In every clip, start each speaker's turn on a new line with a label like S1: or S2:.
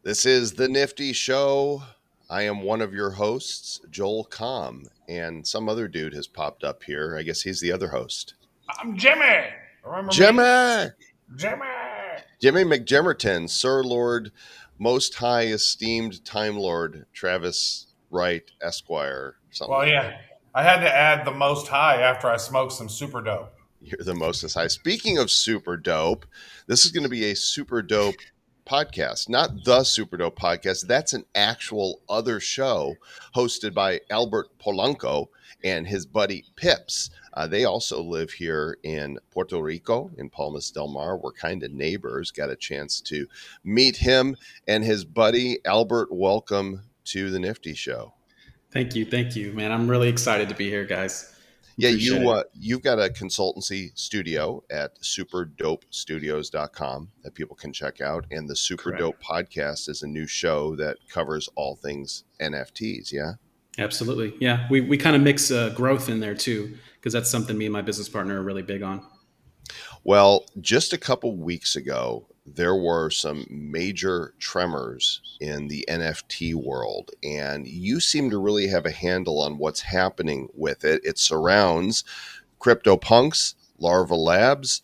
S1: This is the Nifty.Show. I am one of your hosts, Joel Comm, and some other dude has popped up here. I guess he's the other host.
S2: I'm Jimmy. Remember me?
S1: Jimmy!
S2: Jimmy.
S1: Jimmy McJimmerton, Sir Lord, Most High Esteemed Time Lord, Travis Wright, Esquire, something
S2: Well,
S1: like that.
S2: yeah. I had to add the most high after I smoked some super dope.
S1: You're the most high. Speaking of super dope, this is going to be a super dope podcast, not the super dope podcast. That's an actual other show hosted by Albert Polanco and his buddy Pips. They also live here in Puerto Rico, in Palmas del Mar. We're kind of neighbors. Got a chance to meet him and his buddy Albert. Welcome to the Nifty.Show.
S3: Thank you, man. I'm really excited to be here, guys.
S1: Yeah,
S3: Appreciate it.
S1: you've got a consultancy studio at superdopestudios.com that people can check out. And the Super
S3: Correct.
S1: Dope podcast is a new show that covers all things NFTs, yeah?
S3: Absolutely. Yeah. We kind of mix growth in there too, because that's something me and my business partner are really big on.
S1: Well, just a couple weeks ago, there were some major tremors in the NFT world, and you seem to really have a handle on what's happening with it. It surrounds CryptoPunks, Larva Labs,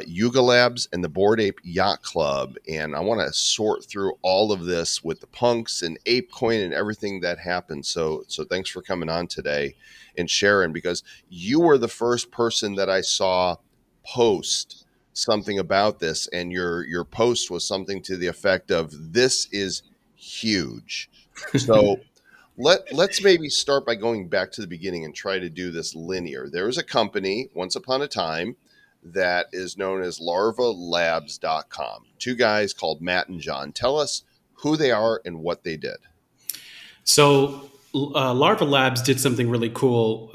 S1: Yuga Labs, and the Bored Ape Yacht Club. And I want to sort through all of this with the punks and ApeCoin and everything that happened. So thanks for coming on today and sharing, because you were the first person that I saw post something about this, and your post was something to the effect of, "This is huge." So let's maybe start by going back to the beginning and try to do this linear. There was a company once upon a time that is known as larvalabs.com. Two guys called Matt and John. Tell us who they are and what they did.
S3: So Larva Labs did something really cool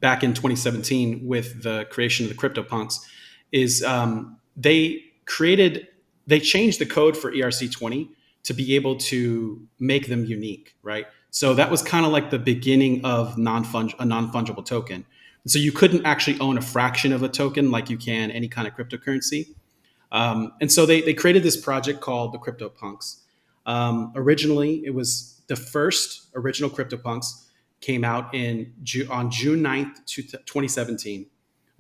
S3: back in 2017 with the creation of the CryptoPunks. They changed the code for ERC20 to be able to make them unique, right? So that was kind of like the beginning of a non-fungible token. So you couldn't actually own a fraction of a token like you can any kind of cryptocurrency. And so they created this project called the CryptoPunks. Originally, it was the first original CryptoPunks came out on June 9th, 2017.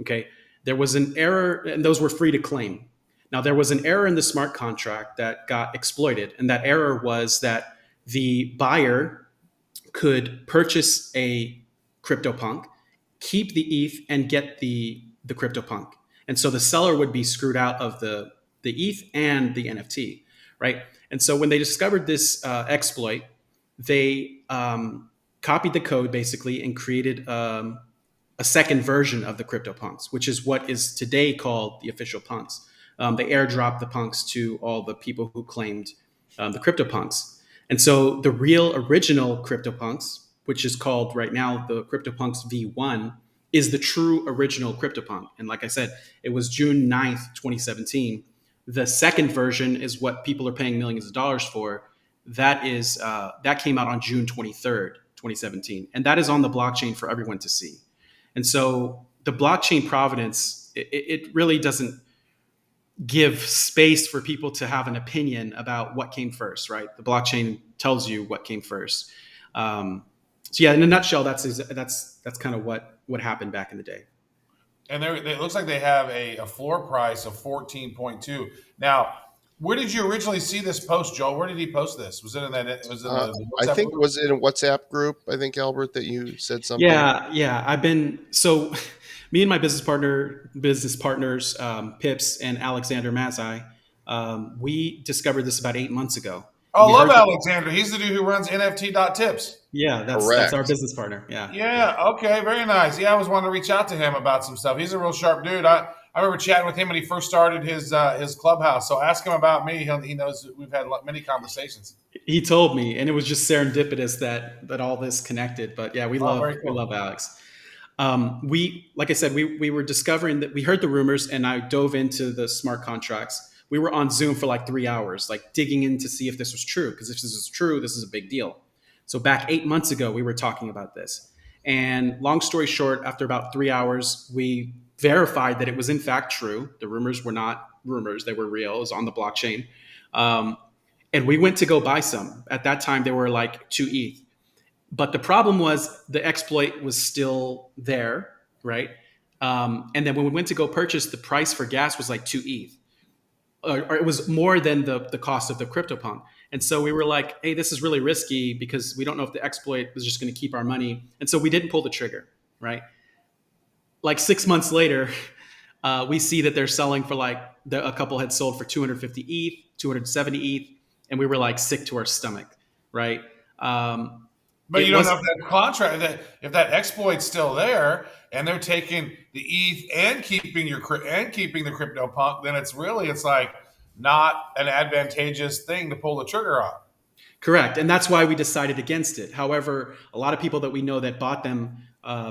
S3: Okay. There was an error, and those were free to claim. Now, there was an error in the smart contract that got exploited. And that error was that the buyer could purchase a CryptoPunk, keep the ETH, and get the CryptoPunk. And so the seller would be screwed out of the ETH and the NFT, right? And so when they discovered this exploit, they copied the code basically and created a second version of the CryptoPunks, which is what is today called the official punks. They airdropped the punks to all the people who claimed the CryptoPunks. And so the real original CryptoPunks, which is called right now the CryptoPunks V1, is the true original CryptoPunk. And like I said, it was June 9th, 2017. The second version is what people are paying millions of dollars for. That came out on June 23rd, 2017. And that is on the blockchain for everyone to see. And so the blockchain provenance, it really doesn't give space for people to have an opinion about what came first, right? The blockchain tells you what came first. So yeah, in a nutshell, that's kind of what happened back in the day.
S2: And it looks like they have a floor price of 14.2. Now, where did you originally see this post, Joel? Where did he post this? Was it in that?
S1: I think
S2: group?
S1: Was it in a WhatsApp group? I think, Albert, that you said something.
S3: Yeah. So me and my business partners, Pips and Alexander Mazai, we discovered this about 8 months ago.
S2: Oh, I love Alexander. He's the dude who runs NFT.tips.
S3: Yeah, that's our business partner. Yeah.
S2: Yeah. Okay. Very nice. Yeah, I was wanting to reach out to him about some stuff. He's a real sharp dude. I remember chatting with him when he first started his clubhouse. So ask him about me. He knows we've had many conversations.
S3: He told me, and it was just serendipitous that all this connected. But yeah, we love Alex. Like I said, we were discovering that we heard the rumors, and I dove into the smart contracts. We were on Zoom for like 3 hours, like digging in to see if this was true. Because if this is true, this is a big deal. So back 8 months ago, we were talking about this. And long story short, after about 3 hours, we verified that it was in fact true. The rumors were not rumors. They were real. It was on the blockchain. And we went to go buy some. At that time, they were like 2 ETH. But the problem was the exploit was still there, right? And then when we went to go purchase, the price for gas was like 2 ETH. Or it was more than the cost of the CryptoPunk. And so we were like, hey, this is really risky because we don't know if the exploit was just going to keep our money. And so we didn't pull the trigger, right? Like 6 months later, we see that they're selling for like a couple had sold for 250 ETH, 270 ETH, and we were like sick to our stomach, right?
S2: But you don't know if that contract, that if that exploit's still there, and they're taking the ETH and keeping the CryptoPunk, then it's like not an advantageous thing to pull the trigger on.
S3: Correct, and that's why we decided against it. However, a lot of people that we know that bought them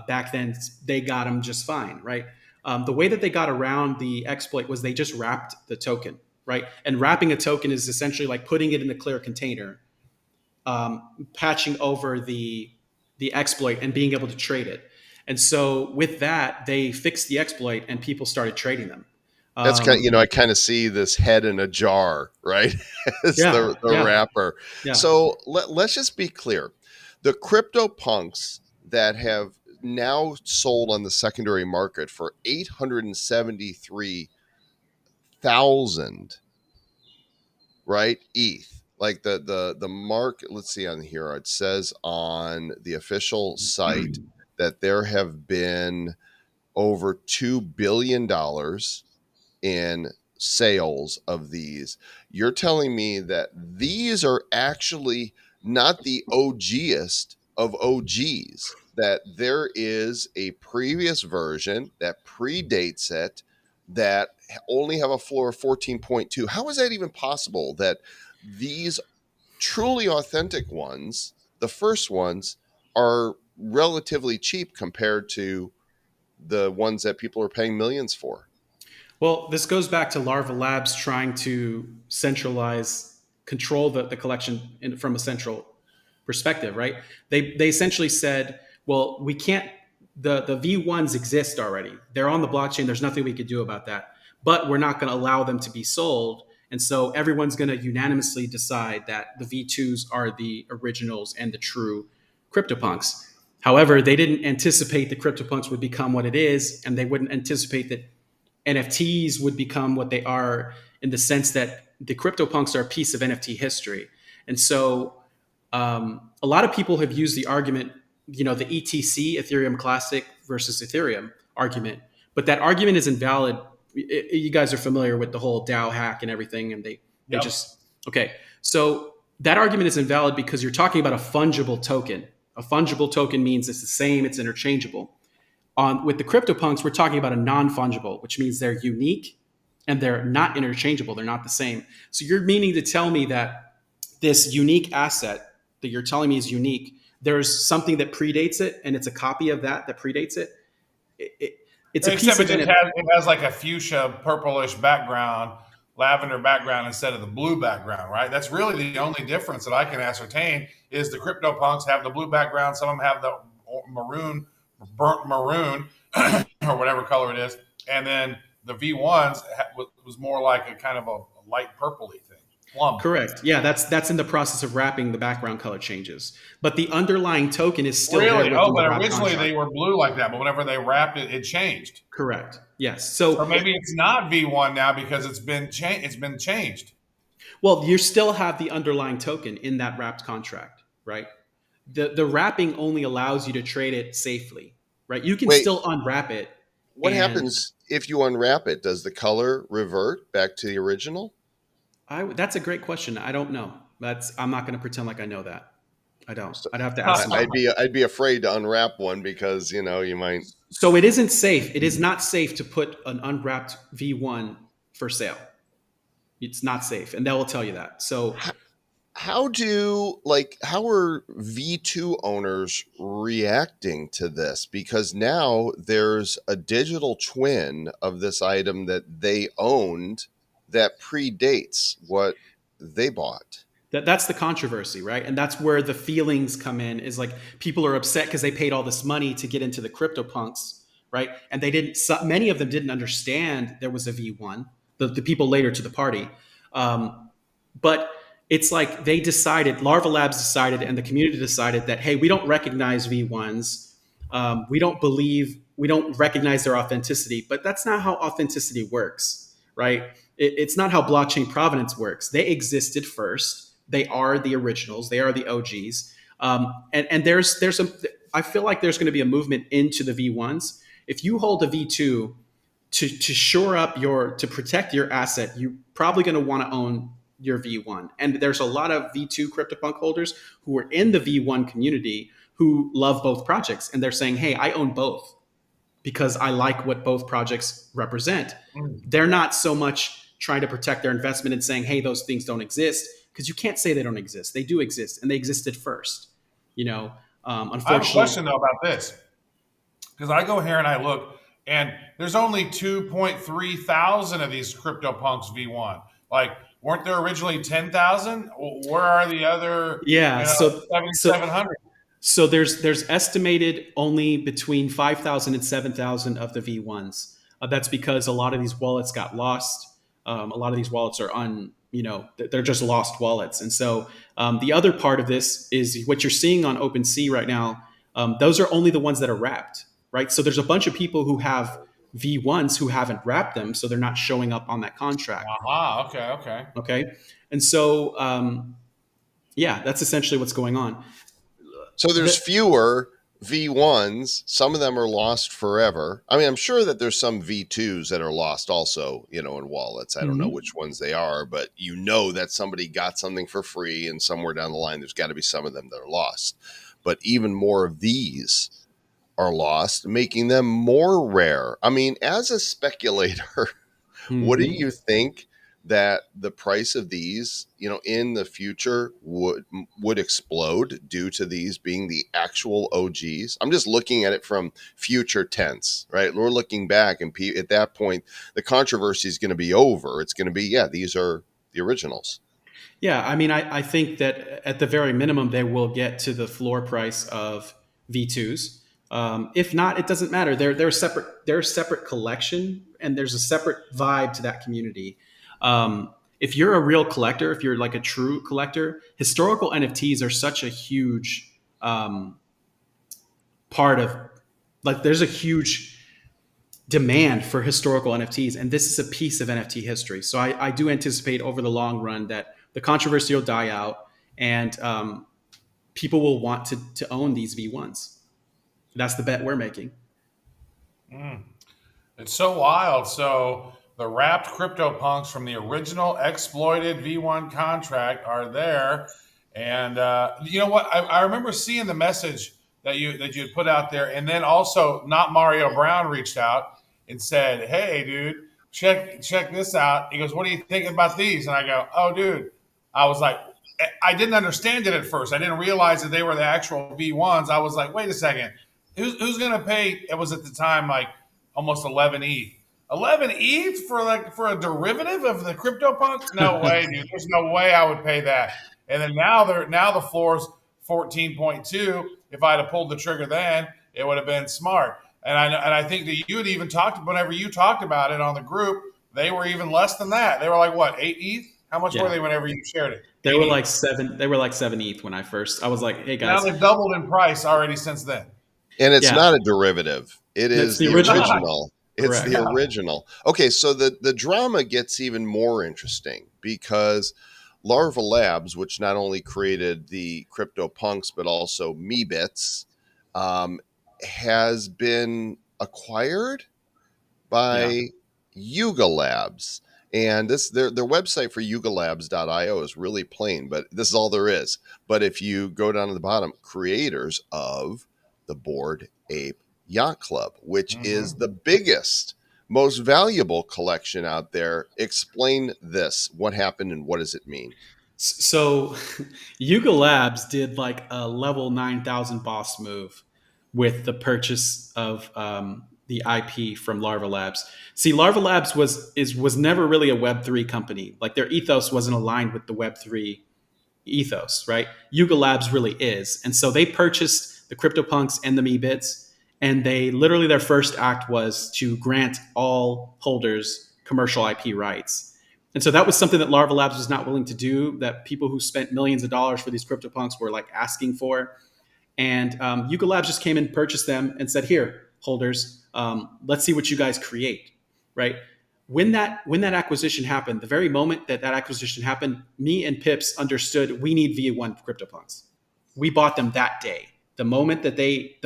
S3: back then, they got them just fine, right? The way that they got around the exploit was they just wrapped the token, right? And wrapping a token is essentially like putting it in a clear container, patching over the exploit and being able to trade it. And so with that, they fixed the exploit and people started trading them.
S1: That's kind of, I kind of see this head in a jar, right? It's the wrapper.
S3: Yeah.
S1: So let's just be clear. The CryptoPunks that have now sold on the secondary market for 873,000, right? ETH. Like the mark, let's see on here. It says on the official site that there have been over $2 billion in sales of these. You're telling me that these are actually not the OGest of OGs, that there is a previous version that predates it that only have a floor of 14.2. How is that even possible that these truly authentic ones, the first ones, are relatively cheap compared to the ones that people are paying millions for?
S3: Well, this goes back to Larva Labs trying to control the collection from a central perspective, right? They essentially said, well, we can't, the V1s exist already. They're on the blockchain. There's nothing we could do about that. But we're not going to allow them to be sold. And so everyone's going to unanimously decide that the V2s are the originals and the true CryptoPunks. However, they didn't anticipate the CryptoPunks would become what it is, and they wouldn't anticipate that NFTs would become what they are, in the sense that the CryptoPunks are a piece of NFT history. And so a lot of people have used the argument, the ETC, Ethereum Classic versus Ethereum argument, but that argument is invalid. You guys are familiar with the whole DAO hack and everything, and they just, okay. So that argument is invalid because you're talking about a fungible token. A fungible token means it's the same, it's interchangeable. With the CryptoPunks, we're talking about a non-fungible, which means they're unique and they're not interchangeable. They're not the same. So you're meaning to tell me that this unique asset that you're telling me is unique, there's something that predates it, and it's a copy of that predates it. It's a piece of
S2: it has like a fuchsia, purplish background, lavender background instead of the blue background, right? That's really the only difference that I can ascertain is the CryptoPunks have the blue background. Some of them have the burnt maroon or whatever color it is. And then the V1s was more like a kind of a light purpley thing. Plum.
S3: Correct. Yeah, that's in the process of wrapping. The background color changes, but the underlying token is still
S2: really.
S3: There.
S2: Oh, but originally they were blue like that. But whenever they wrapped it, it changed.
S3: Correct. Yes. So
S2: maybe it's not V1 now because it's been changed.
S3: Well, you still have the underlying token in that wrapped contract, right? The wrapping only allows you to trade it safely, right? You can still unwrap it.
S1: What happens if you unwrap it? Does the color revert back to the original?
S3: That's a great question. I don't know. I'm not going to pretend like I know that. I don't. I'd have to ask somebody.
S1: I'd be afraid to unwrap one because you might.
S3: So it isn't safe. It is not safe to put an unwrapped V1 for sale. It's not safe, and they will tell you that. So
S1: how are V2 owners reacting to this? Because now there's a digital twin of this item that they owned that predates what they bought.
S3: That's the controversy, right? And that's where the feelings come in, is like people are upset because they paid all this money to get into the CryptoPunks, right? And many of them didn't understand there was a V1, the people later to the party. But it's like they decided, Larva Labs decided, and the community decided that, hey, we don't recognize V1s. We don't recognize their authenticity, but that's not how authenticity works, right? It's not how blockchain provenance works. They existed first. They are the originals. They are the OGs. And I feel like there's going to be a movement into the V1s. If you hold a V2 to shore up to protect your asset, you're probably going to want to own your V1. And there's a lot of V2 CryptoPunk holders who are in the V1 community who love both projects. And they're saying, hey, I own both because I like what both projects represent. They're not so much trying to protect their investment and saying, hey, those things don't exist, because you can't say they don't exist. They do exist, and they existed first. Unfortunately,
S2: I have a question though about this, because I go here and I look, and there's only 2.3 thousand of these CryptoPunks V1. Like, weren't there originally 10,000? Where are the other?
S3: Yeah, so
S2: 7,700.
S3: So there's estimated only between 5,000 and 7,000 of the V1s. That's because a lot of these wallets got lost. A lot of these wallets are they're just lost wallets. And so the other part of this is what you're seeing on OpenSea right now. Those are only the ones that are wrapped, right? So there's a bunch of people who have V1s who haven't wrapped them, so they're not showing up on that contract.
S2: Aha, okay.
S3: Okay. And so, that's essentially what's going on.
S1: So there's fewer V1s. Some of them are lost forever. I mean, I'm sure that there's some V2s that are lost also, in wallets. I don't know which ones they are, but that somebody got something for free, and somewhere down the line, there's got to be some of them that are lost. But even more of these are lost, making them more rare. I mean, as a speculator, what do you think that the price of these, in the future would explode due to these being the actual OGs? I'm just looking at it from future tense, right? We're looking back, and at that point, the controversy is going to be over. It's going to be, these are the originals.
S3: Yeah, I mean, I think that at the very minimum, they will get to the floor price of V2s. If not, it doesn't matter. They're separate. They're a separate collection, and there's a separate vibe to that community. If you're a real collector, if you're like a true collector, historical NFTs are such a huge part of, like, there's a huge demand for historical NFTs, and this is a piece of NFT history. So I do anticipate over the long run that the controversy will die out, and people will want to own these V1s. That's the bet we're making.
S2: It's so wild. So the wrapped CryptoPunks from the original exploited V1 contract are there. And you know what? I remember seeing the message that you had put out there. And then also, Not Mario Brown reached out and said, hey, dude, check this out. He goes, what are you thinking about these? And I go, oh, dude. I was like, I didn't understand it at first. I didn't realize that they were the actual V1s. I was like, wait a second. Who's going to pay? It was at the time like almost 11 ETH. 11 ETH for a derivative of the CryptoPunk? No way, dude. There's no way I would pay that. And then now the floor's 14.2. If I'd have pulled the trigger then, it would have been smart. And I think that you had even whenever you talked about it on the group, they were even less than that. They were like, what, 8 ETH? How much were they whenever you shared it?
S3: They were like 7. They were like 7 ETH when I was like, hey guys.
S2: Now they've doubled in price already since then.
S1: And it's not a derivative. It is the original. It's
S3: Correct.
S1: the original. Okay, so the drama gets even more interesting because Larva Labs, which not only created the CryptoPunks but also Meebits, has been acquired by Yuga Labs. And their website for yugalabs.io is really plain, but this is all there is. But if you go down to the bottom, creators of the Bored Ape Yacht Club, which is the biggest, most valuable collection out there. Explain this. What happened and what does it mean?
S3: So Yuga Labs did like a level 9,000 boss move with the purchase of the IP from Larva Labs. See, Larva Labs was never really a Web3 company. Like, their ethos wasn't aligned with the Web3 ethos, right? Yuga Labs really is. And so they purchased the CryptoPunks and the Meebits, and they literally, their first act was to grant all holders commercial IP rights. And so that was something that Larva Labs was not willing to do, that people who spent millions of dollars for these CryptoPunks were like asking for. And Yuga Labs just came and purchased them and said, "Here, holders, let's see what you guys create." Right? When that acquisition happened, the very moment that acquisition happened, me and Pips understood we need V1 CryptoPunks. We bought them that day. The moment that they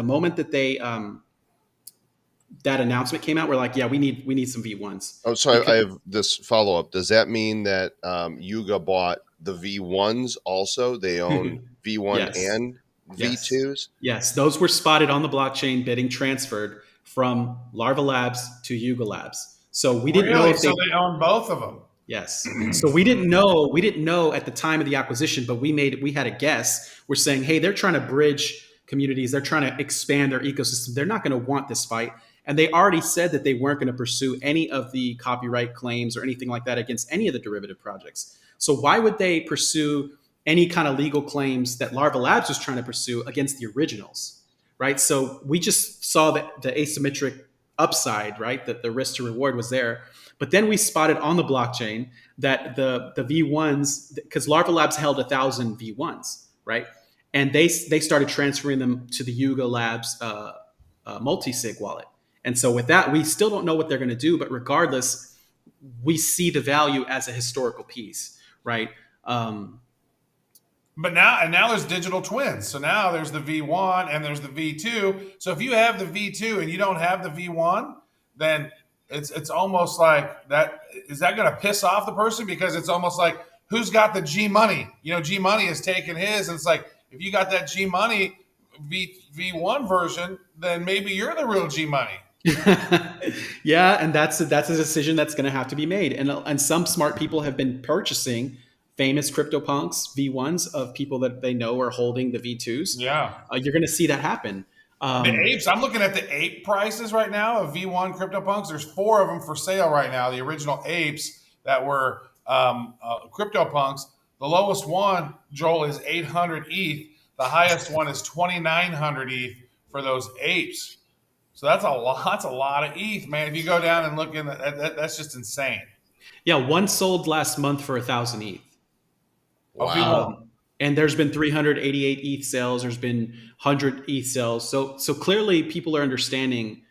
S3: that announcement came out, we're like, yeah, we need some V1s.
S1: Oh, so I have this follow up. Does that mean that Yuga bought the V1s also? They own V1
S3: Yes.
S1: and V2s?
S3: Yes, those were spotted on the blockchain, getting transferred from Larva Labs to Yuga Labs. So we didn't know if
S2: they own both of them.
S3: Yes. So we didn't know at the time of the acquisition, but we had a guess. We're saying, hey, they're trying to bridge communities. They're trying to expand their ecosystem. They're not going to want this fight. And they already said that they weren't going to pursue any of the copyright claims or anything like that against any of the derivative projects. So why would they pursue any kind of legal claims that Larva Labs was trying to pursue against the originals, right? So we just saw that the asymmetric upside, right? That the risk to reward was there. But then we spotted on the blockchain that the V1s, because Larva Labs held 1,000 V1s, right? And they started transferring them to the Yuga Labs multi-sig wallet. And so with that, we still don't know what they're going to do. But regardless, we see the value as a historical piece, right?
S2: But now there's digital twins. So now there's the V1 and there's the V2. So if you have the V2 and you don't have the V1, then it's almost like that. Is that going to piss off the person? Because it's almost like, who's got the G Money? You know, G Money is taking his. And it's like, if you got that G Money V1 version, then maybe you're the real G Money.
S3: Yeah, and that's a decision that's going to have to be made. And some smart people have been purchasing famous CryptoPunks V1s of people that they know are holding the V2s.
S2: Yeah,
S3: you're going to see that happen.
S2: The apes. I'm looking at the ape prices right now of V1 CryptoPunks. There's 4 of them for sale right now. The original apes that were CryptoPunks. The lowest one, Joel, is 800 ETH. The highest one is 2,900 ETH for those apes. So that's a lot of ETH, man. If you go down and look in, that's just insane.
S3: Yeah, one sold last month for 1,000 ETH.
S1: Wow.
S3: And there's been 388 ETH sales. There's been 100 ETH sales. So clearly people are understanding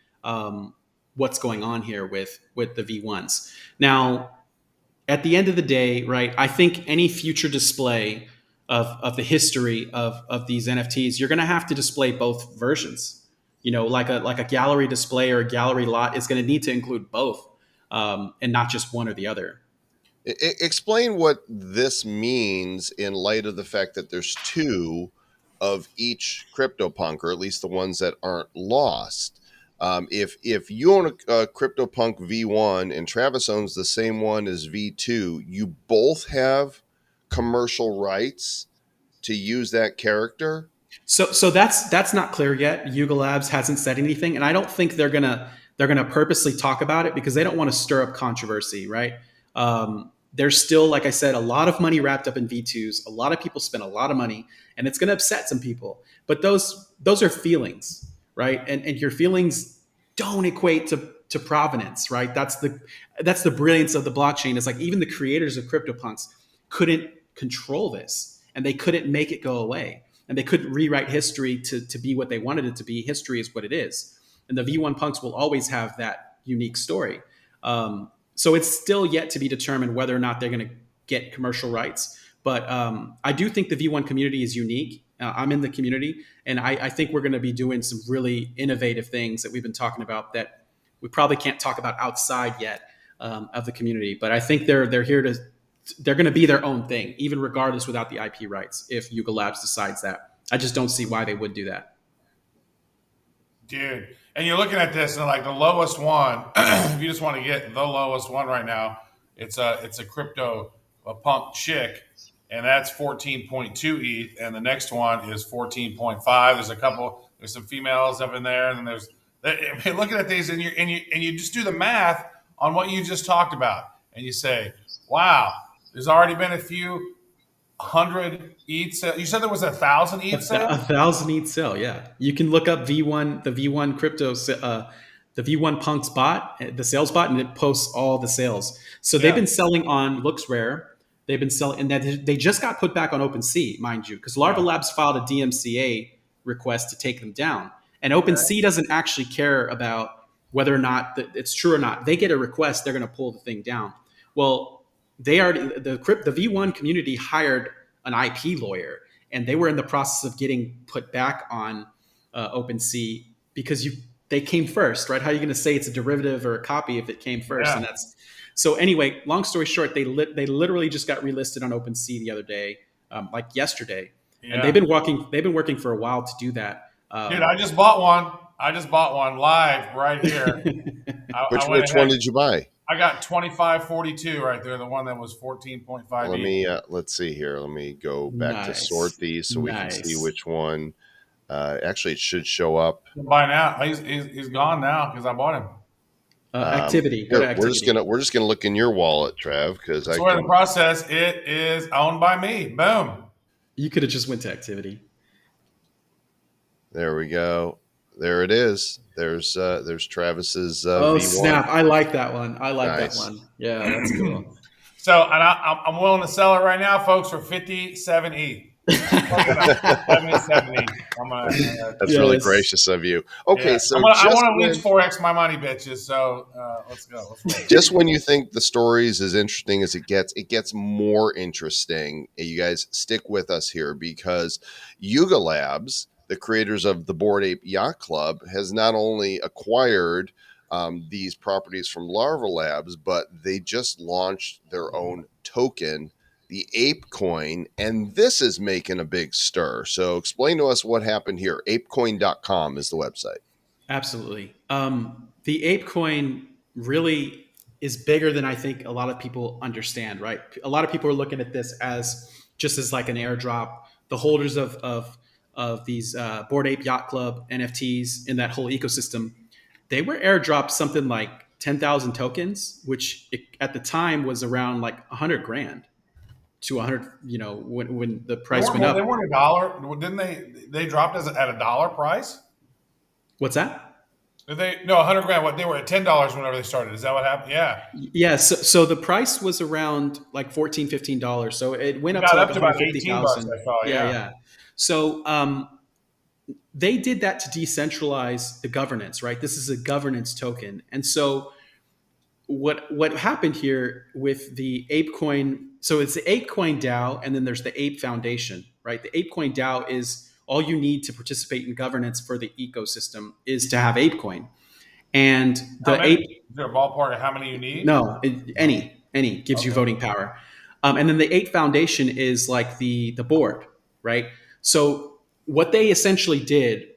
S3: what's going on here with the V1s. Now, at the end of the day, right, I think any future display of the history of these NFTs, you're going to have to display both versions. You know, like a gallery display or a gallery lot is going to need to include both, and not just one or the other.
S1: Explain what this means in light of the fact that there's 2 of each CryptoPunk, or at least the ones that aren't lost. If you own a CryptoPunk V1 and Travis owns the same one as V2, you both have commercial rights to use that character.
S3: So that's not clear yet. Yuga Labs hasn't said anything, and I don't think they're gonna purposely talk about it because they don't want to stir up controversy, right? There's still, like I said, a lot of money wrapped up in V2s. A lot of people spend a lot of money, and it's going to upset some people. But those are feelings, right? And your feelings don't equate to provenance, right? That's the brilliance of the blockchain. It's like even the creators of CryptoPunks couldn't control this, and they couldn't make it go away, and they couldn't rewrite history to be what they wanted it to be. History is what it is, and the V1 punks will always have that unique story. So it's still yet to be determined whether or not they're going to get commercial rights. But I do think the V1 community is unique. I'm in the community, and I think we're going to be doing some really innovative things that we've been talking about that we probably can't talk about outside yet of the community. But I think they're going to be their own thing, even regardless without the IP rights, if Yuga Labs decides that. I just don't see why they would do that.
S2: Dude. And you're looking at this and like the lowest one, if you just want to get the lowest one right now, it's a crypto punk chick, and that's 14.2 ETH, and the next one is 14.5. There's some females up in there, and then there's looking at these and you just do the math on what you just talked about, and you say, wow, there's already been a few 100 ETH sale. You said there was 1,000 ETH sale?
S3: 1,000 ETH sale, yeah. You can look up the V1 crypto the V1 Punks bot, the sales bot, and it posts all the sales. So they've
S2: Yeah.
S3: been selling on Looks Rare. They've been selling, and that they just got put back on OpenSea, mind you, because Larva Labs filed a DMCA request to take them down. And OpenSea doesn't actually care about whether or not it's true or not. They get a request, they're going to pull the thing down. Well, they already the V1 community hired an IP lawyer, and they were in the process of getting put back on OpenSea because they came first, right? How are you going to say it's a derivative or a copy if it came first?
S2: Yeah.
S3: And that's so. Anyway, long story short, they literally just got relisted on OpenSea the other day, like yesterday, and they've been working for a while to do that.
S2: Dude, I just bought one. I just bought one live right here.
S1: Which one did you buy?
S2: I got 2542 right there, the one that was 14.5.
S1: Let me let's see here. Let me go back to sort these so we can see which one. Actually, it should show up
S2: by now. He's gone now because I bought him.
S3: Activity.
S1: Here, we're just gonna look in your wallet, Trav, because
S2: I swear the process. It is owned by me. Boom.
S3: You could have just went to activity.
S1: There we go. There it is. There's Travis's
S3: oh
S1: V1.
S3: Snap! I like that one. I like that one. Yeah, that's cool.
S2: So, and I'm willing to sell it right now, folks, for 57 ETH. 77 ETH.
S1: That's really gracious of you. Okay, so
S2: I want to lose 4x my money, bitches. So let's go.
S1: Just when you think the story is as interesting as it gets more interesting. You guys stick with us here because Yuga Labs, the creators of the Bored Ape Yacht Club, has not only acquired these properties from Larva Labs, but they just launched their own token, the ApeCoin, and this is making a big stir. So explain to us what happened here. ApeCoin.com is the website.
S3: Absolutely. The ApeCoin really is bigger than I think a lot of people understand, right? A lot of people are looking at this as just as like an airdrop. The holders of these Bored Ape Yacht Club NFTs in that whole ecosystem, they were airdropped something like 10,000 tokens, which at the time was around like 100 grand to 100. You know, when the price went up,
S2: they weren't $1. Didn't they dropped at $1 price?
S3: What's that?
S2: Did they 100 grand? What, they were at $10 whenever they started? Is that what happened? Yeah.
S3: Yeah. So the price was around like $14, $15. So it went up to like
S2: about 18,000.
S3: Yeah. So they did that to decentralize the governance, right? This is a governance token. And so what happened here with the ApeCoin, so it's the ApeCoin DAO, and then there's the Ape Foundation, right? The ApeCoin DAO is all you need to participate in governance for the ecosystem is to have ApeCoin. And
S2: is there a ballpark of how many you need?
S3: No, any gives you voting power. And then the Ape Foundation is like the board, right? So what they essentially did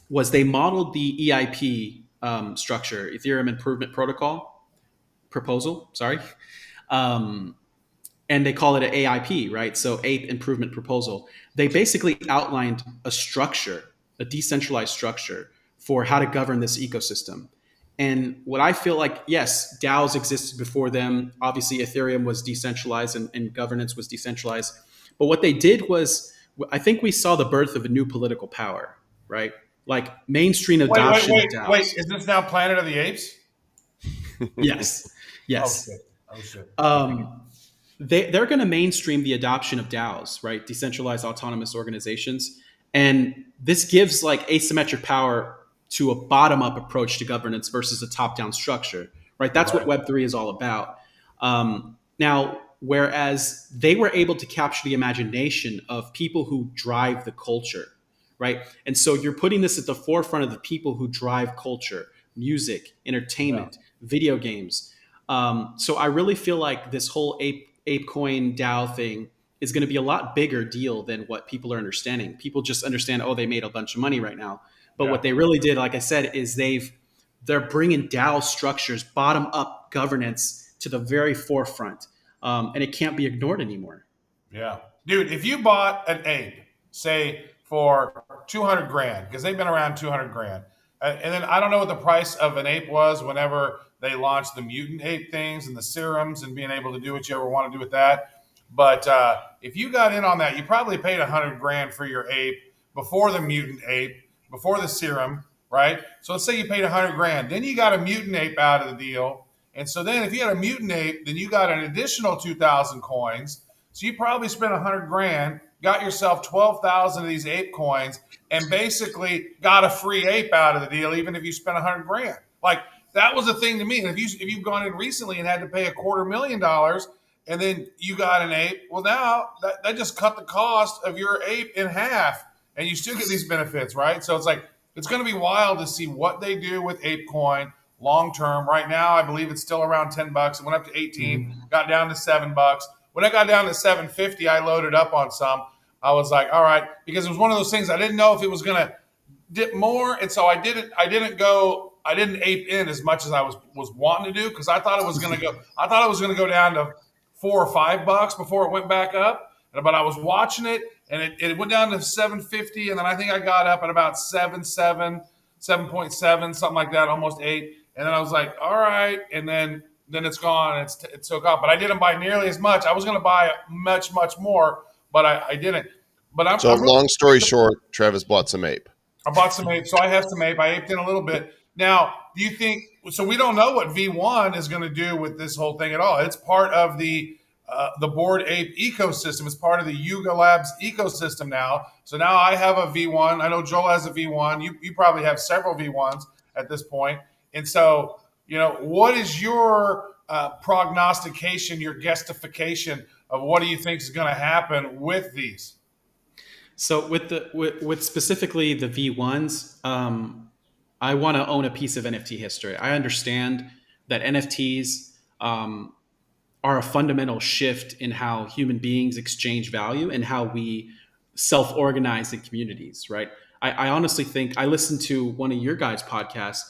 S3: was they modeled the EIP structure, Ethereum Improvement Protocol proposal, and they call it an AIP, right? So Ape Improvement Proposal. They basically outlined a structure, a decentralized structure for how to govern this ecosystem. And what I feel like, yes, DAOs existed before them. Obviously, Ethereum was decentralized and governance was decentralized. But what they did was, I think we saw the birth of a new political power, right? Like mainstream adoption of DAOs.
S2: Wait, is this now Planet of the Apes?
S3: Yes.
S2: Oh, shit.
S3: They're going to mainstream the adoption of DAOs, right? Decentralized autonomous organizations. And this gives like asymmetric power to a bottom-up approach to governance versus a top-down structure, right? That's what Web3 is all about. Now, whereas they were able to capture the imagination of people who drive the culture, right? And so you're putting this at the forefront of the people who drive culture, music, entertainment, video games. So I really feel like this whole ApeCoin DAO thing is going to be a lot bigger deal than what people are understanding. People just understand, oh, they made a bunch of money right now. But what they really did, like I said, is they're bringing DAO structures, bottom up governance to the very forefront. And it can't be ignored anymore.
S2: Yeah. Dude, if you bought an ape, say for 200 grand, because they've been around 200 grand. And then I don't know what the price of an ape was whenever they launched the mutant ape things and the serums and being able to do what you ever want to do with that. But if you got in on that, you probably paid 100 grand for your ape before the mutant ape, before the serum, right? So let's say you paid 100 grand. Then you got a mutant ape out of the deal. And so then if you had a mutant ape, then you got an additional 2,000 coins. So you probably spent 100 grand, got yourself 12,000 of these ape coins, and basically got a free ape out of the deal, even if you spent 100 grand. Like, that was a thing to me. And if you've gone in recently and had to pay $250,000 and then you got an ape, well, now that just cut the cost of your ape in half, and you still get these benefits, right? So it's like, it's going to be wild to see what they do with ApeCoin long term. Right now, I believe it's still around $10. It went up to 18, got down to $7. When I got down to 750, I loaded up on some. I was like, all right, because it was one of those things I didn't know if it was going to dip more, and so I didn't ape in as much as I was wanting to do, because I thought it was going to go down to $4 or $5 before it went back up. But I was watching it, and it went down to 750, and then I think I got up at about 7.7, something like that, almost 8. And then I was like, all right, and then it's gone. It took off, but I didn't buy nearly as much. I was going to buy much more, but I didn't. But I'm really,
S1: long story short, Travis bought some ape.
S2: I bought some ape, so I have some ape. I aped in a little bit. Now, do you think so? We don't know what V1 is going to do with this whole thing at all. It's part of the Bored Ape ecosystem. It's part of the Yuga Labs ecosystem now. So now I have a V1. I know Joel has a V1. You probably have several V1s at this point. And so, what is your prognostication, your guestification of what do you think is going to happen with these?
S3: So with specifically the V1s, I want to own a piece of NFT history. I understand that NFTs are a fundamental shift in how human beings exchange value and how we self-organize in communities, right? I honestly think I listened to one of your guys' podcasts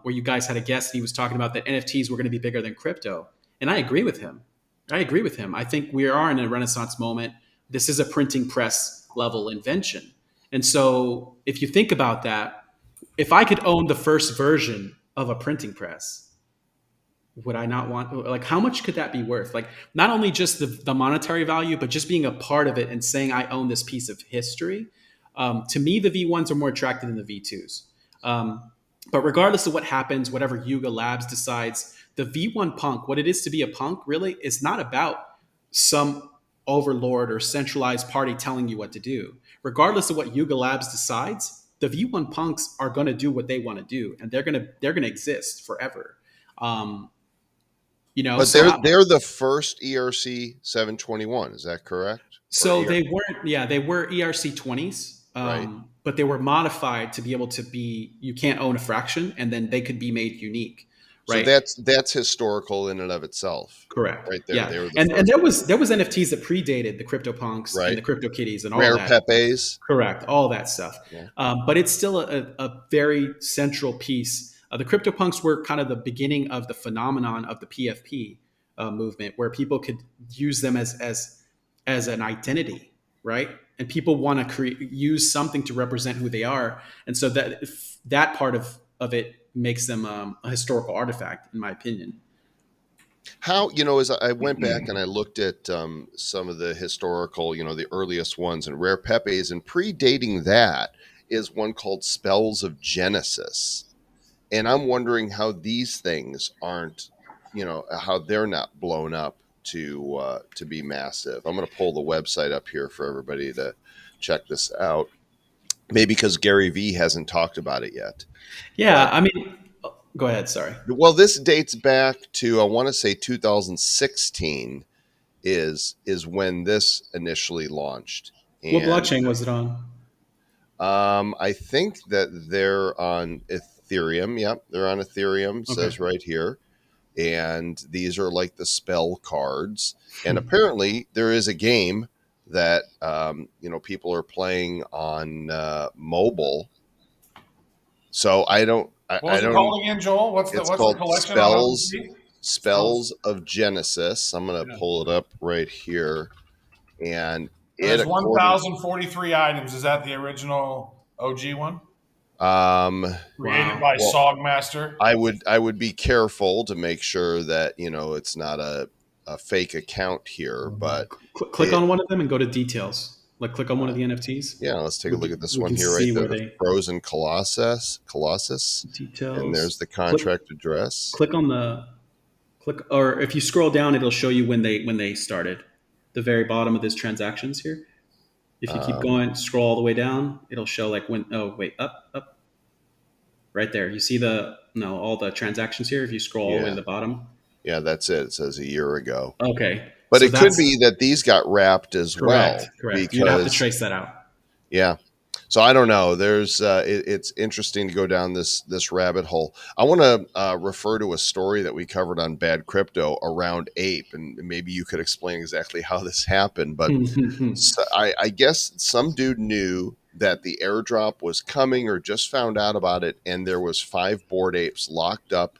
S3: where you guys had a guest and he was talking about that NFTs were going to be bigger than crypto. And I agree with him. I think we are in a renaissance moment. This is a printing press level invention. And so if you think about that, if I could own the first version of a printing press, would I not want, like, how much could that be worth? Like, not only just the monetary value, but just being a part of it and saying I own this piece of history. To me, the V1s are more attractive than the V2s. But regardless of what happens, whatever Yuga Labs decides, the V1 punk, what it is to be a punk, really is not about some overlord or centralized party telling you what to do. Regardless of what Yuga Labs decides, the V1 punks are going to do what they want to do, and they're going to exist forever.
S1: But so they're the first ERC 721. Is that correct?
S3: So they weren't. Yeah, they were ERC 20s,
S1: right.
S3: But they were modified to be able to be. You can't own a fraction, and then they could be made unique. Right.
S1: So that's historical in and of itself.
S3: Correct.
S1: Right there.
S3: Yeah.
S1: They were
S3: and there was NFTs that predated the CryptoPunks and the CryptoKitties and all
S1: Rare
S3: that.
S1: Pepes.
S3: Correct. All that stuff. Yeah. But it's still a very central piece. The CryptoPunks were kind of the beginning of the phenomenon of the PFP movement, where people could use them as an identity, right? And people want to use something to represent who they are, and so that part of it makes them a historical artifact, in my opinion.
S1: How, as I went back and I looked at some of the historical, the earliest ones, and Rare Pepes, and predating that is one called Spells of Genesis. And I'm wondering how these things aren't, how they're not blown up to be massive. I'm going to pull the website up here for everybody to check this out. Maybe because Gary Vee hasn't talked about it yet.
S3: Yeah, I mean, go ahead. Sorry.
S1: Well, this dates back to, I want to say 2016 is when this initially launched. And,
S3: what blockchain was it on?
S1: I think that they're on Ethereum. Yep, they're on Ethereum. Okay. Says right here. And these are like the spell cards. And apparently there is a game that people are playing on mobile. So I don't.
S2: What's it called again, Joel? What's the collection?
S1: Spells of Genesis. I'm going to pull it up right here, and
S2: there's 1,043 items. Is that the original OG one? Created by Sogmaster.
S1: I would be careful to make sure that it's not a fake account here, but
S3: click on one of them and go to details. Like click on one of the NFTs.
S1: Yeah, let's take a look at this
S3: We
S1: one
S3: can
S1: here, right
S3: see
S1: there,
S3: where
S1: the
S3: they
S1: Frozen Colossus, and there's
S3: details.
S1: the contract address.
S3: Click on the or if you scroll down, it'll show you when they started. The very bottom of these transactions here. If you keep going, scroll all the way down, it'll show like when. Oh wait, up, right there. You see all the transactions here. If you scroll all the way to
S1: Yeah,
S3: the bottom.
S1: yeah, that's it. It says a year ago.
S3: Okay,
S1: But
S3: so
S1: it could
S3: that's
S1: be that these got wrapped as well
S3: correct. You'd have to
S1: because,
S3: trace that out.
S1: yeah. So I don't know. There's it's interesting to go down this rabbit hole. I want to refer to a story that we covered on Bad Crypto around Ape, and maybe you could explain exactly how this happened. But so I guess some dude knew that the airdrop was coming or just found out about it, and there was 5 Bored Apes locked up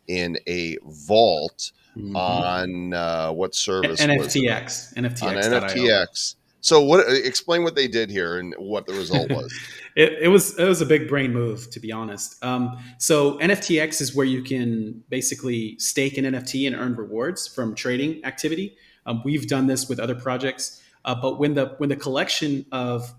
S1: in a vault on what service was it?
S3: NFTX,
S1: On
S3: NFTX.io.
S1: NFTX. So what? Explain what they did here and what the result was.
S3: It was a big brain move, to be honest. So NFTX is where you can basically stake an NFT and earn rewards from trading activity. We've done this with other projects, but when the collection of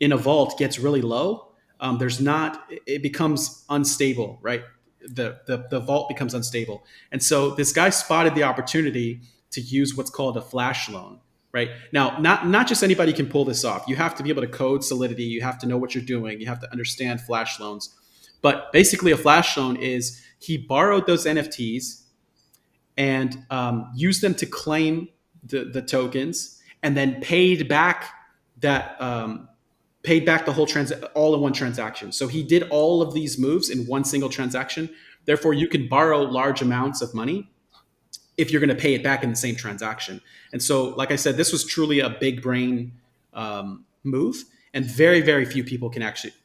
S3: in a vault gets really low, it becomes unstable, right? The vault becomes unstable, and so this guy spotted the opportunity to use what's called a flash loan. Right now, not just anybody can pull this off. You have to be able to code Solidity. You have to know what you're doing. You have to understand flash loans. But basically, a flash loan is he borrowed those NFTs and used them to claim the tokens, and then paid back the whole all in one transaction. So he did all of these moves in one single transaction. Therefore, you can borrow large amounts of money if you're going to pay it back in the same transaction. And so, like I said, this was truly a big brain move, and very, very few people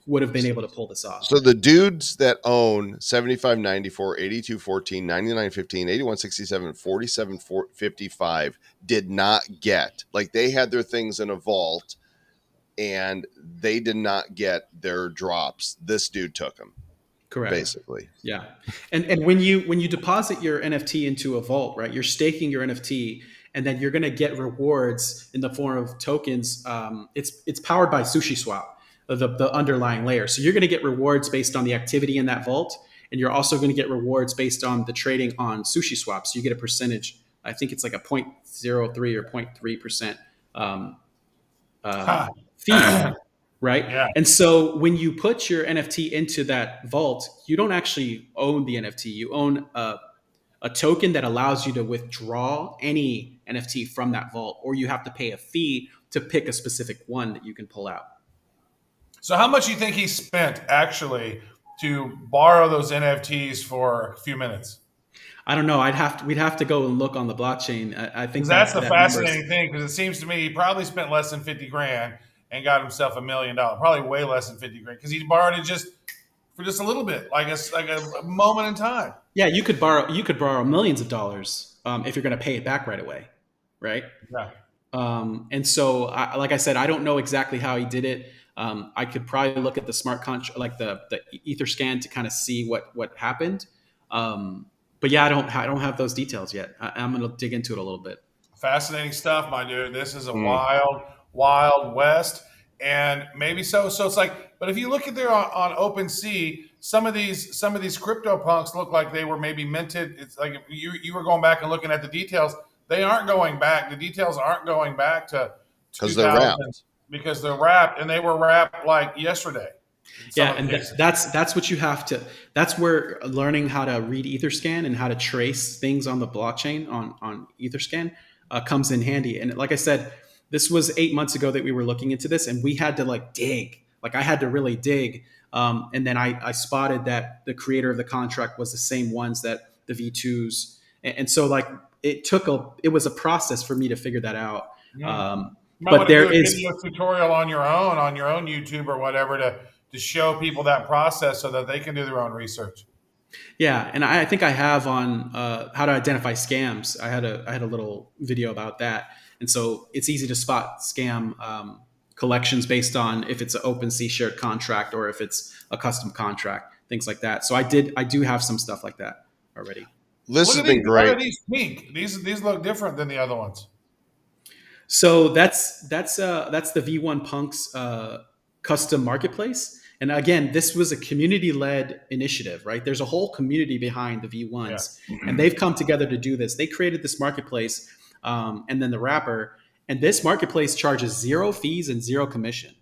S3: would have been able to pull this off.
S1: So the dudes that own 7594, 8214, 9915, 8167, 4755 did not get, like, they had their things in a vault and they did not get their drops. This dude took them.
S3: Correct.
S1: Basically.
S3: Yeah. And when you deposit your NFT into a vault, right, you're staking your NFT, and then you're going to get rewards in the form of tokens. It's powered by SushiSwap, the underlying layer. So you're going to get rewards based on the activity in that vault, and you're also going to get rewards based on the trading on SushiSwap. So you get a percentage. I think it's like a 0.03 or 0.3% fee. Right.
S2: Yeah.
S3: And so when you put your NFT into that vault, you don't actually own the NFT. You own a token that allows you to withdraw any NFT from that vault, or you have to pay a fee to pick a specific one that you can pull out.
S2: So how much do you think he spent actually to borrow those NFTs for a few minutes?
S3: I don't know. We'd have to go and look on the blockchain. I think
S2: that's the fascinating thing, because it seems to me he probably spent less than 50 grand and got himself $1 million. Probably way less than 50 grand, because he borrowed it for just a little bit, like a moment in time.
S3: Yeah, you could borrow millions of dollars if you're going to pay it back right away, right?
S2: Yeah.
S3: And so, like I said, I don't know exactly how he did it. I could probably look at the smart contract, like the Etherscan, to kind of see what happened. But yeah, I don't have those details yet. I'm going to dig into it a little bit.
S2: Fascinating stuff, my dude. This is a wild west, and maybe so. So it's like, but if you look at there on OpenSea, some of these CryptoPunks look like they were maybe minted. It's like if you were going back and looking at the details. They aren't going back. The details aren't going back to
S1: because they're wrapped.
S2: Because they're wrapped, and they were wrapped like yesterday.
S3: Yeah, and that's what you have to. That's where learning how to read Etherscan and how to trace things on the blockchain on Etherscan comes in handy. And like I said, this was 8 months ago that we were looking into this, and we had to dig. Like I had to really dig. And then I spotted that the creator of the contract was the same ones that the V2s, and so like it was a process for me to figure that out. But there is a
S2: video tutorial on your own YouTube or whatever to show people that process so that they can do their own research.
S3: Yeah, and I think I have on how to identify scams. I had a little video about that, and so it's easy to spot scam collections based on if it's an OpenSea shared contract or if it's a custom contract, things like that. So I do have some stuff like that already.
S1: This has been great.
S2: What are these pink? These look different than the other ones.
S3: So that's the V1 Punks custom marketplace. And again, this was a community-led initiative, right? There's a whole community behind the V1s, and they've come together to do this. They created this marketplace, and then the wrapper, and this marketplace charges 0 fees and 0 commission.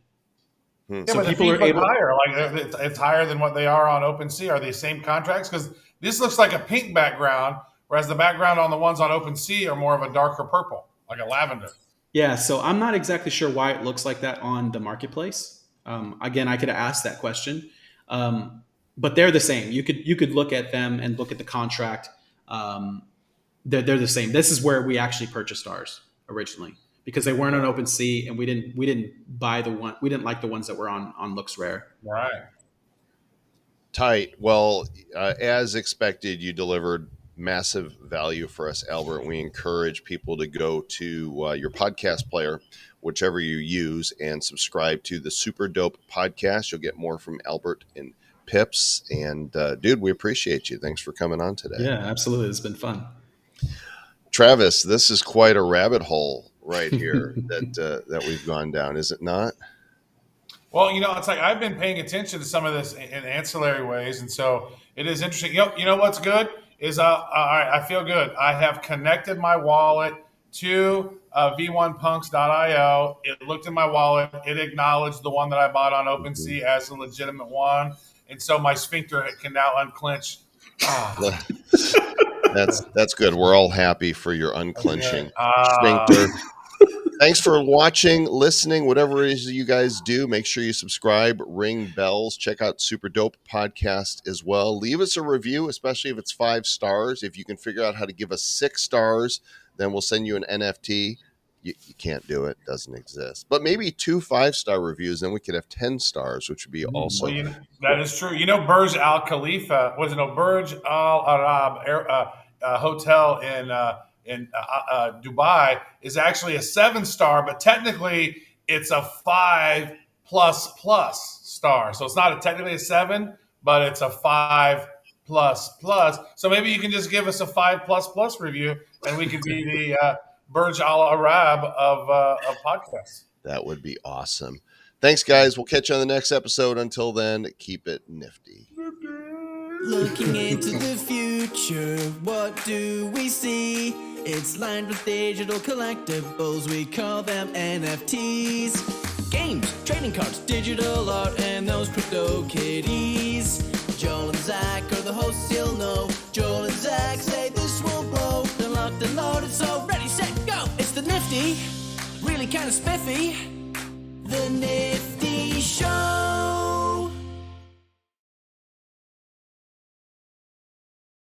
S2: Yeah,
S3: So
S2: but
S3: people
S2: the
S3: are
S2: fees
S3: able.
S2: look higher. Like it's higher than what they are on OpenSea. Are they same contracts? Because this looks like a pink background, whereas the background on the ones on OpenSea are more of a darker purple, like a lavender.
S3: Yeah, so I'm not exactly sure why it looks like that on the marketplace. Again, I could have asked that question, but they're the same. You could look at them and look at the contract. They're the same. This is where we actually purchased ours originally because they weren't on OpenSea, and we didn't buy the one. We didn't like the ones that were on LooksRare.
S2: Right.
S1: Tight. Well, as expected, you delivered massive value for us, Albert. We encourage people to go to your podcast player, whichever you use, and subscribe to the Super Dope podcast. You'll get more from Albert and Pips. And dude, we appreciate you. Thanks for coming on today.
S3: Yeah, absolutely. It's been fun.
S1: Travis, this is quite a rabbit hole right here that we've gone down, is it not?
S2: Well, it's like I've been paying attention to some of this in ancillary ways, and so it is interesting. You know what's good is I feel good. I have connected my wallet to V1punks.io. It looked in my wallet. It acknowledged the one that I bought on OpenSea as a legitimate one, and so my sphincter can now unclench.
S1: That's good. We're all happy for your unclenching sphincter. Thanks for watching, listening, whatever it is you guys do. Make sure you subscribe, ring bells, check out Super Dope Podcast as well. Leave us a review, especially if it's 5 stars. If you can figure out how to give us 6 stars, then we'll send you an NFT. You can't do it. Doesn't exist. But maybe 2 5-star reviews, then we could have 10 stars, which would be also.
S2: Well, that is true. Burj Al Khalifa, Burj Al Arab hotel in Dubai is actually a 7-star, but technically it's a 5++. Star. So it's not technically a 7, but it's a 5++. So maybe you can just give us a 5++ review, and we could be the Burj Al Arab of podcasts.
S1: That would be awesome. Thanks, guys. We'll catch you on the next episode. Until then, keep it nifty.
S4: Looking into the future, what do we see? It's lined with digital collectibles, we call them NFTs. Games, trading cards, digital art, and those crypto kitties. Joel and Zach are the hosts, you'll know. Joel and Zach say this will blow. They're locked and loaded, so ready, set, go! It's the Nifty, really kind of spiffy. The Nifty Show.